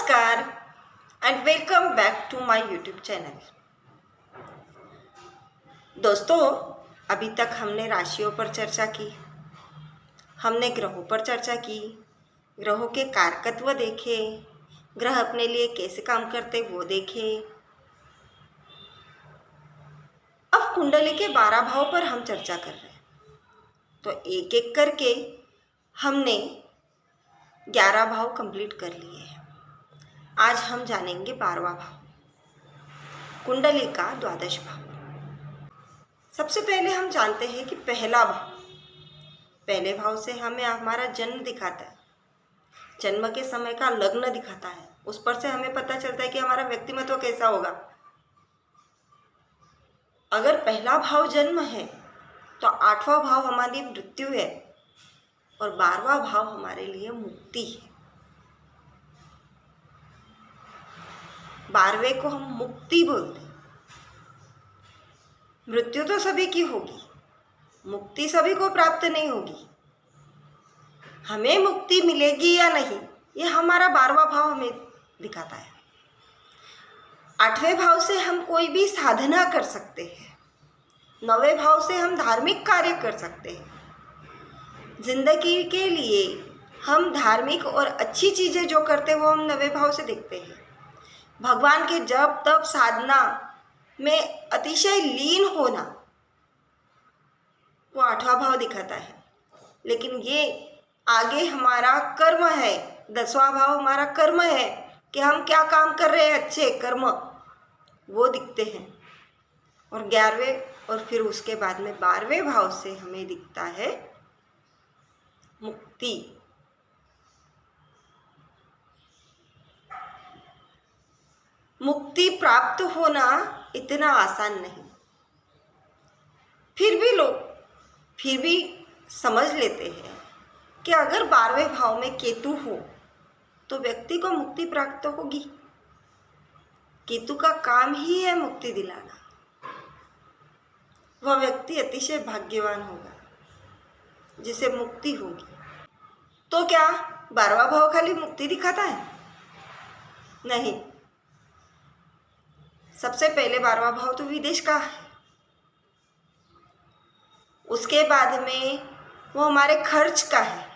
नमस्कार and welcome back to my YouTube channel. दोस्तों, अभी तक हमने राशियों पर चर्चा की, हमने ग्रहों पर चर्चा की, ग्रहों के कारकत्व देखे, ग्रह अपने लिए कैसे काम करते वो देखे। अब कुंडली के 12 भाव पर हम चर्चा कर रहे हैं, तो एक एक करके हमने 11 भाव कंप्लीट कर लिए हैं। आज हम जानेंगे 12वां भाव, कुंडली का द्वादश भाव। सबसे पहले हम जानते हैं कि पहला भाव, पहले भाव से हमें हमारा जन्म दिखाता है, जन्म के समय का लग्न दिखाता है। उस पर से हमें पता चलता है कि हमारा व्यक्तिमत्व कैसा होगा। अगर पहला भाव जन्म है तो 8वां भाव हमारी मृत्यु है और 12वां भाव हमारे लिए मुक्ति है। 12वें को हम मुक्ति बोलते हैं। मृत्यु तो सभी की होगी, मुक्ति सभी को प्राप्त नहीं होगी। हमें मुक्ति मिलेगी या नहीं, ये हमारा 12वां भाव हमें दिखाता है। 8वें भाव से हम कोई भी साधना कर सकते हैं। 9वें भाव से हम धार्मिक कार्य कर सकते हैं। जिंदगी के लिए हम धार्मिक और अच्छी चीज़ें जो करते हैं वो हम 9वें भाव से देखते हैं। भगवान के जप तप साधना में अतिशय लीन होना वो 8वां भाव दिखाता है। लेकिन ये आगे हमारा कर्म है, 10वां भाव हमारा कर्म है कि हम क्या काम कर रहे हैं, अच्छे कर्म वो दिखते हैं। और 11वें और फिर उसके बाद में 12वें भाव से हमें दिखता है मुक्ति। मुक्ति प्राप्त होना इतना आसान नहीं। फिर भी समझ लेते हैं कि अगर 12वें भाव में केतु हो तो व्यक्ति को मुक्ति प्राप्त होगी। केतु का काम ही है मुक्ति दिलाना। वह व्यक्ति अतिशय भाग्यवान होगा जिसे मुक्ति होगी। तो क्या 12वां भाव खाली मुक्ति दिखाता है? नहीं। सबसे पहले 12वां भाव तो विदेश का है। उसके बाद में वो हमारे खर्च का है,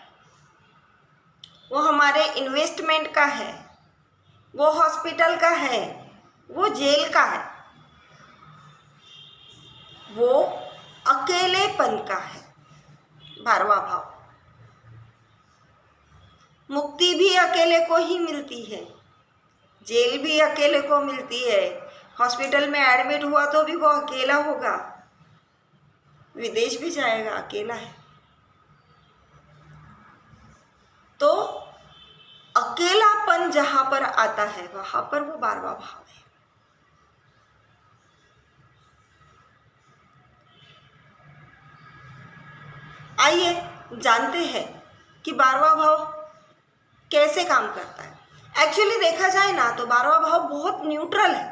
वो हमारे इन्वेस्टमेंट का है, वो हॉस्पिटल का है, वो जेल का है, वो अकेलेपन का है। 12वां भाव मुक्ति भी अकेले को ही मिलती है, जेल भी अकेले को मिलती है, हॉस्पिटल में एडमिट हुआ तो भी वो अकेला होगा, विदेश भी जाएगा अकेला है। तो अकेलापन जहां पर आता है वहां पर वो 12वां भाव है। आइए जानते हैं कि 12वां भाव कैसे काम करता है। एक्चुअली देखा जाए ना तो 12वां भाव बहुत न्यूट्रल है,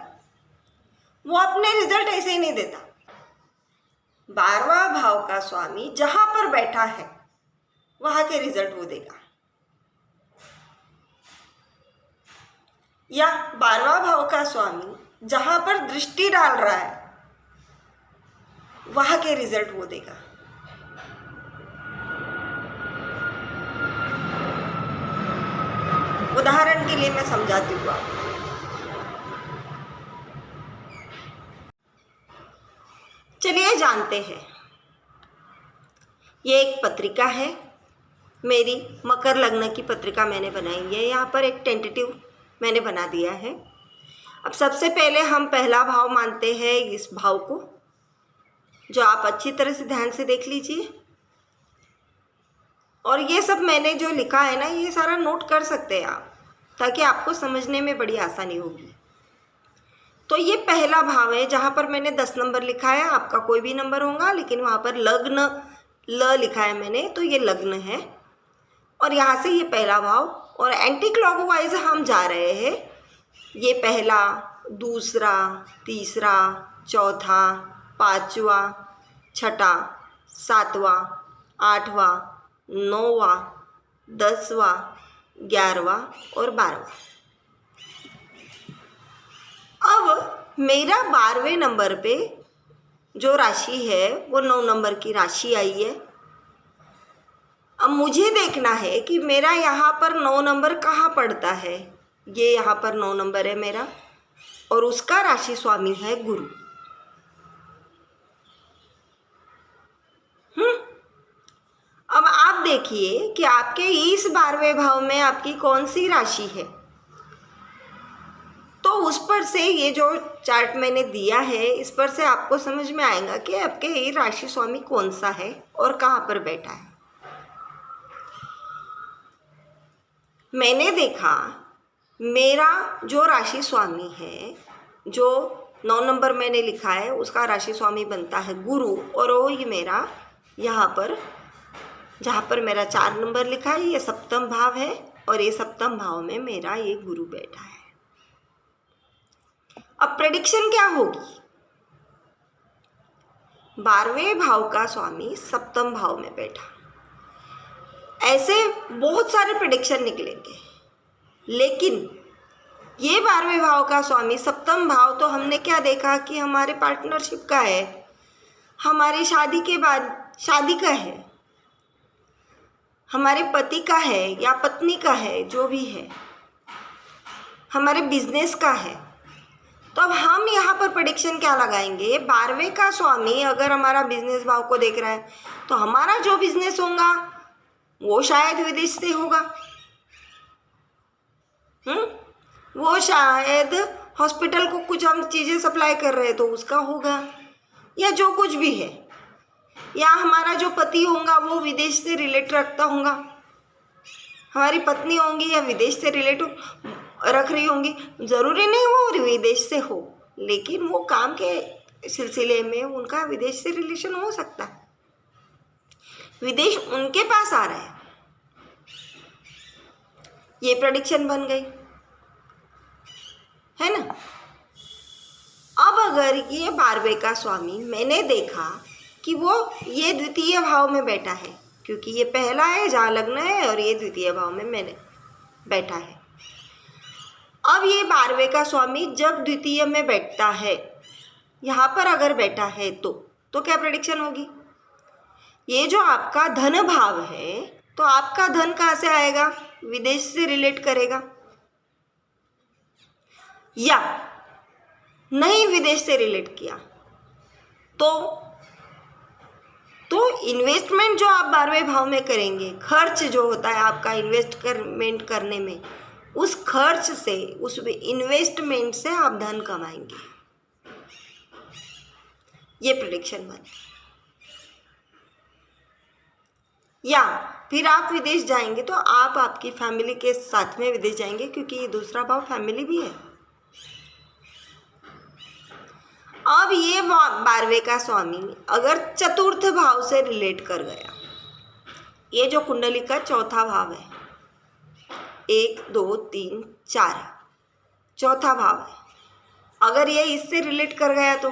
वो अपने रिजल्ट ऐसे ही नहीं देता। 12वां भाव का स्वामी जहां पर बैठा है वहां के रिजल्ट वो देगा, या 12वां भाव का स्वामी जहां पर दृष्टि डाल रहा है वहां के रिजल्ट वो देगा। उदाहरण के लिए मैं समझाती हूँ आपको। चलिए जानते हैं। ये एक पत्रिका है, मेरी मकर लग्न की पत्रिका मैंने बनाई है। यहाँ पर एक टेंटेटिव मैंने बना दिया है। अब सबसे पहले हम पहला भाव मानते हैं इस भाव को, जो आप अच्छी तरह से ध्यान से देख लीजिए। और ये सब मैंने जो लिखा है ना, ये सारा नोट कर सकते हैं आप, ताकि आपको समझने में बड़ी आसानी होगी। तो ये पहला भाव है जहाँ पर मैंने 10 नंबर लिखा है। आपका कोई भी नंबर होगा, लेकिन वहाँ पर लग्न ल लिखा है मैंने, तो ये लग्न है। और यहाँ से ये पहला भाव, और एंटी क्लॉकवाइज हम जा रहे हैं। ये पहला, दूसरा, तीसरा, चौथा, पाँचवा, छठा, सातवां, आठवां, 9वां, 10वां, 11वां और 12वां। अब मेरा 12वें नंबर पे जो राशि है वो 9 नंबर की राशि आई है। अब मुझे देखना है कि मेरा यहाँ पर 9 नंबर कहाँ पड़ता है। ये यहाँ पर 9 नंबर है मेरा, और उसका राशि स्वामी है गुरु। अब आप देखिए कि आपके इस 12वें भाव में आपकी कौन सी राशि है। तो उस पर से ये जो चार्ट मैंने दिया है, इस पर से आपको समझ में आएगा कि आपके ये राशि स्वामी कौन सा है और कहाँ पर बैठा है। मैंने देखा मेरा जो राशि स्वामी है, जो 9 नंबर मैंने लिखा है, उसका राशि स्वामी बनता है गुरु, और वो ही मेरा यहाँ पर जहाँ पर मेरा 4 नंबर लिखा है ये सप्तम भाव है, और ये सप्तम भाव में मेरा ये गुरु बैठा है। अब प्रेडिक्शन क्या होगी। 12वें भाव का स्वामी सप्तम भाव में बैठा, ऐसे बहुत सारे प्रेडिक्शन निकलेंगे, लेकिन ये 12वें भाव का स्वामी सप्तम भाव तो हमने क्या देखा कि हमारे पार्टनरशिप का है, हमारी शादी के बाद शादी का है, हमारे पति का है या पत्नी का है, जो भी है, हमारे बिजनेस का है। तो अब हम यहाँ पर प्रेडिक्शन क्या लगाएंगे। 12वें का स्वामी अगर हमारा बिजनेस भाव को देख रहा है तो हमारा जो बिजनेस होगा वो शायद विदेश से होगा, वो शायद हॉस्पिटल को कुछ हम चीज़ें सप्लाई कर रहे हैं तो उसका होगा, या जो कुछ भी है, या हमारा जो पति होगा वो विदेश से रिलेट रखता होगा, हमारी पत्नी होंगी या विदेश से रिलेट रख रही होंगी। ज़रूरी नहीं वो विदेश से हो, लेकिन वो काम के सिलसिले में उनका विदेश से रिलेशन हो सकता है, विदेश उनके पास आ रहा है। ये प्रेडिक्शन बन गई है ना। अब अगर ये 12वें का स्वामी मैंने देखा कि वो ये द्वितीय भाव में बैठा है, क्योंकि ये पहला है जहाँ लग्न है और ये द्वितीय भाव में मैंने बैठा है। अब ये 12वें का स्वामी जब द्वितीय में बैठता है, यहाँ पर अगर बैठा है तो क्या प्रेडिक्शन होगी। ये जो आपका धन भाव है, तो आपका धन कहाँ से आएगा, विदेश से रिलेट करेगा, या नहीं विदेश से रिलेट किया तो इन्वेस्टमेंट जो आप 12वें भाव में करेंगे, खर्च जो होता है आपका इन्वेस्टमेंट करने में, उस खर्च से, उस इन्वेस्टमेंट से आप धन कमाएंगे। ये प्रेडिक्शन बनती है। या फिर आप विदेश जाएंगे तो आप आपकी फैमिली के साथ में विदेश जाएंगे, क्योंकि ये दूसरा भाव फैमिली भी है। अब ये 12वें का स्वामी अगर चतुर्थ भाव से रिलेट कर गया, ये जो कुंडली का चौथा भाव है, 1 2 3 4 चौथा भाव है, अगर ये इससे रिलेट कर गया तो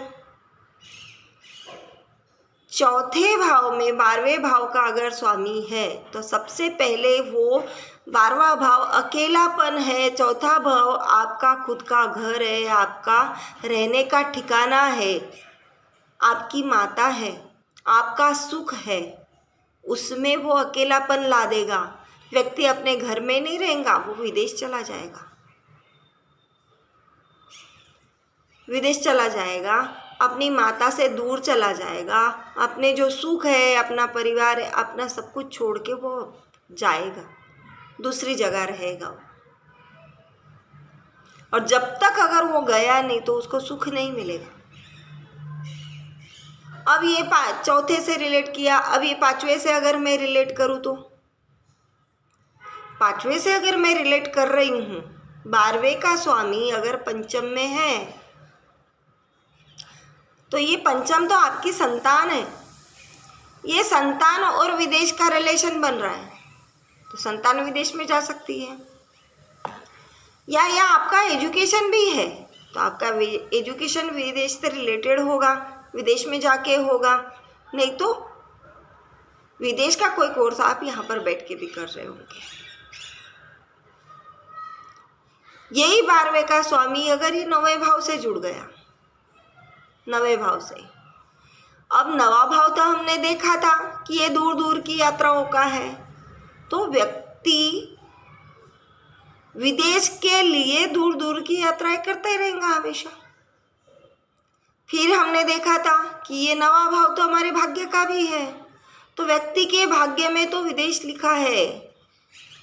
चौथे भाव में 12वें भाव का अगर स्वामी है तो सबसे पहले वो 12वां भाव अकेलापन है, चौथा भाव आपका खुद का घर है, आपका रहने का ठिकाना है, आपकी माता है, आपका सुख है, उसमें वो अकेलापन ला देगा। व्यक्ति अपने घर में नहीं रहेगा, वो विदेश चला जाएगा, विदेश चला जाएगा, अपनी माता से दूर चला जाएगा, अपने जो सुख है, अपना परिवार है, अपना सब कुछ छोड़ के वो जाएगा, दूसरी जगह रहेगा। और जब तक अगर वो गया नहीं तो उसको सुख नहीं मिलेगा। अब ये चौथे से रिलेट किया, अब ये 5वें से अगर मैं रिलेट करूँ तो 5वें से अगर मैं रिलेट कर रही हूँ, 12वें का स्वामी अगर पंचम में है तो ये पंचम तो आपकी संतान है, ये संतान और विदेश का रिलेशन बन रहा है, तो संतान विदेश में जा सकती है। या आपका एजुकेशन भी है तो आपका एजुकेशन विदेश से रिलेटेड होगा, विदेश में जाके होगा, नहीं तो विदेश का कोई कोर्स आप यहाँ पर बैठ के भी कर रहे होंगे। यही 12वें का स्वामी अगर ये 9वें भाव से जुड़ गया, 9वें भाव से, अब 9वां भाव तो हमने देखा था कि ये दूर दूर की यात्राओं का है, तो व्यक्ति विदेश के लिए दूर दूर की यात्राएं करते रहेगा हमेशा। फिर हमने देखा था कि ये 9वां भाव तो हमारे भाग्य का भी है, तो व्यक्ति के भाग्य में तो विदेश लिखा है।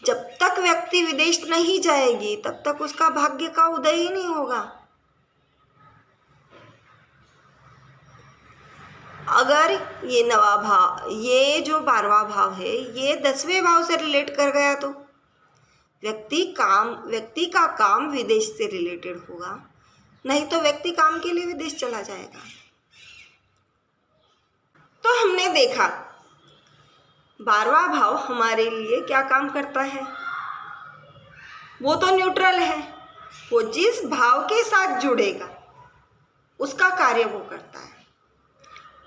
जब तक व्यक्ति विदेश नहीं जाएगी तब तक उसका भाग्य का उदय ही नहीं होगा। अगर ये 9वां भाव, ये जो 12वां भाव है, ये 10वें भाव से रिलेट कर गया तो व्यक्ति का काम विदेश से रिलेटेड होगा, नहीं तो व्यक्ति काम के लिए विदेश चला जाएगा। तो हमने देखा 12वां भाव हमारे लिए क्या काम करता है, वो तो न्यूट्रल है, वो जिस भाव के साथ जुड़ेगा उसका कार्य वो करता है।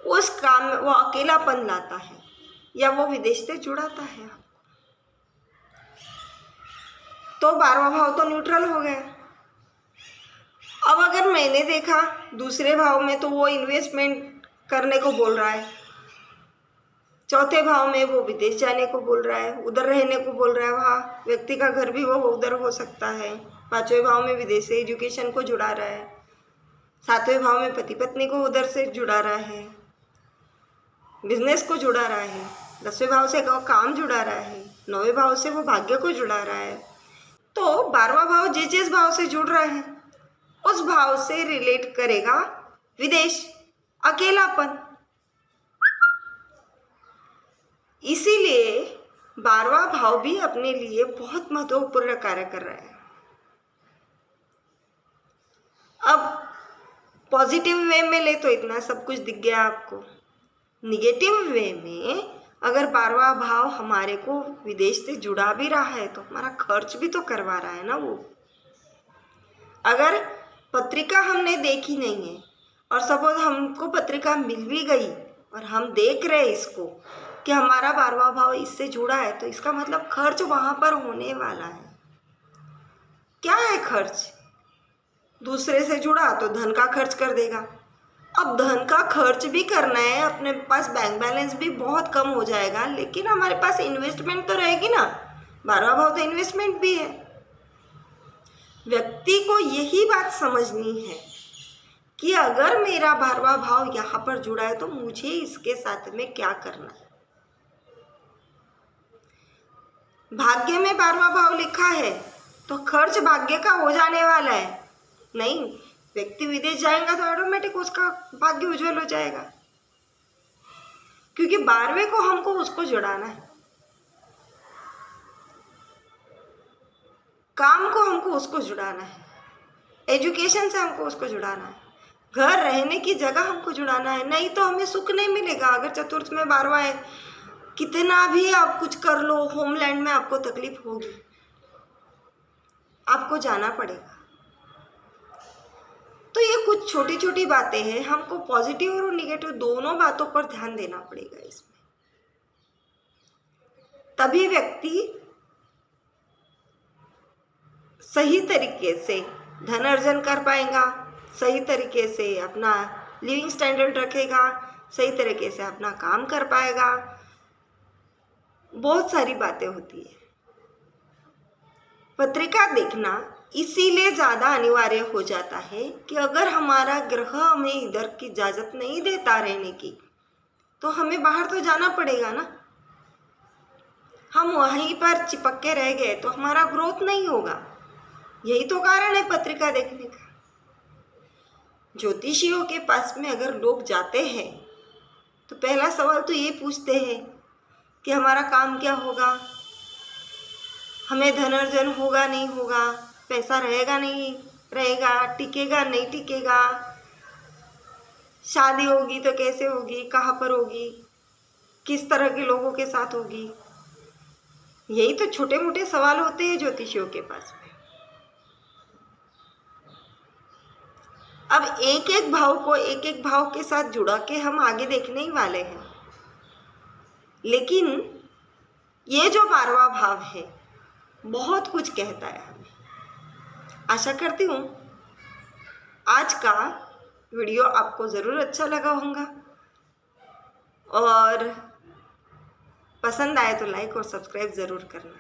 उस काम में वो अकेलापन लाता है या वो विदेश से जुड़ाता है। तो 12वां भाव तो न्यूट्रल हो गया। अब अगर मैंने देखा दूसरे भाव में तो वो इन्वेस्टमेंट करने को बोल रहा है, चौथे भाव में वो विदेश जाने को बोल रहा है, उधर रहने को बोल रहा है, वहाँ व्यक्ति का घर भी वो उधर हो सकता है। 5वें भाव में विदेश से एजुकेशन को जुड़ा रहा है, 7वें भाव में पति पत्नी को उधर से जुड़ा रहा है, बिजनेस को जुड़ा रहा है, 10वें भाव से काम जुड़ा रहा है, 9वें भाव से वो भाग्य को जुड़ा रहा है। तो 12वां भाव जिस भाव से जुड़ रहा है उस भाव से रिलेट करेगा विदेश, अकेलापन। इसीलिए 12वां भाव भी अपने लिए बहुत महत्वपूर्ण कार्य कर रहा है। अब पॉजिटिव वे में ले तो इतना सब कुछ दिख गया आपको। निगेटिव वे में अगर 12वां भाव हमारे को विदेश से जुड़ा भी रहा है तो हमारा खर्च भी तो करवा रहा है ना वो। अगर पत्रिका हमने देखी नहीं है और सपोज हमको पत्रिका मिल भी गई और हम देख रहे हैं इसको कि हमारा 12वां भाव इससे जुड़ा है, तो इसका मतलब खर्च वहाँ पर होने वाला है। क्या है खर्च? दूसरे से जुड़ा तो धन का खर्च कर देगा। अब धन का खर्च भी करना है, अपने पास बैंक बैलेंस भी बहुत कम हो जाएगा, लेकिन हमारे पास इन्वेस्टमेंट तो रहेगी ना। 12वां भाव तो इन्वेस्टमेंट भी है। व्यक्ति को यही बात समझनी है कि अगर मेरा 12वां भाव यहाँ पर जुड़ा है तो मुझे इसके साथ में क्या करना है। भाग्य में 12वां भाव लिखा है तो खर्च भाग्य का हो जाने वाला है नहीं। व्यक्ति विदेश जाएगा तो ऑटोमेटिक उसका भाग्य उज्जवल हो जाएगा, क्योंकि 12वें को हमको उसको जुड़ाना है, काम को हमको उसको जुड़ाना है, एजुकेशन से हमको उसको जुड़ाना है, घर रहने की जगह हमको जुड़ाना है। नहीं तो हमें सुख नहीं मिलेगा। अगर चतुर्थ में 12वां है, कितना भी आप कुछ कर लो, होमलैंड में आपको तकलीफ होगी, आपको जाना पड़ेगा। तो ये कुछ छोटी छोटी बातें हैं, हमको पॉजिटिव और नेगेटिव दोनों बातों पर ध्यान देना पड़ेगा इसमें, तभी व्यक्ति सही तरीके से धन अर्जन कर पाएगा, सही तरीके से अपना लिविंग स्टैंडर्ड रखेगा, सही तरीके से अपना काम कर पाएगा। बहुत सारी बातें होती है। पत्रिका देखना इसीलिए ज़्यादा अनिवार्य हो जाता है कि अगर हमारा ग्रह हमें इधर की इजाज़त नहीं देता रहने की, तो हमें बाहर तो जाना पड़ेगा ना। हम वहीं पर चिपक के रह गए तो हमारा ग्रोथ नहीं होगा। यही तो कारण है पत्रिका देखने का। ज्योतिषियों के पास में अगर लोग जाते हैं तो पहला सवाल तो ये पूछते हैं कि हमारा काम क्या होगा, हमें धन अर्जन होगा नहीं होगा, पैसा रहेगा नहीं रहेगा, टिकेगा नहीं टिकेगा, शादी होगी तो कैसे होगी, कहाँ पर होगी, किस तरह के लोगों के साथ होगी। यही तो छोटे मोटे सवाल होते हैं ज्योतिषियों के पास में। अब एक एक भाव को एक एक भाव के साथ जुड़ा के हम आगे देखने ही वाले हैं, लेकिन ये जो 12वां भाव है बहुत कुछ कहता है हमें। आशा करती हूँ आज का वीडियो आपको ज़रूर अच्छा लगा होगा और पसंद आए तो लाइक और सब्सक्राइब ज़रूर करना।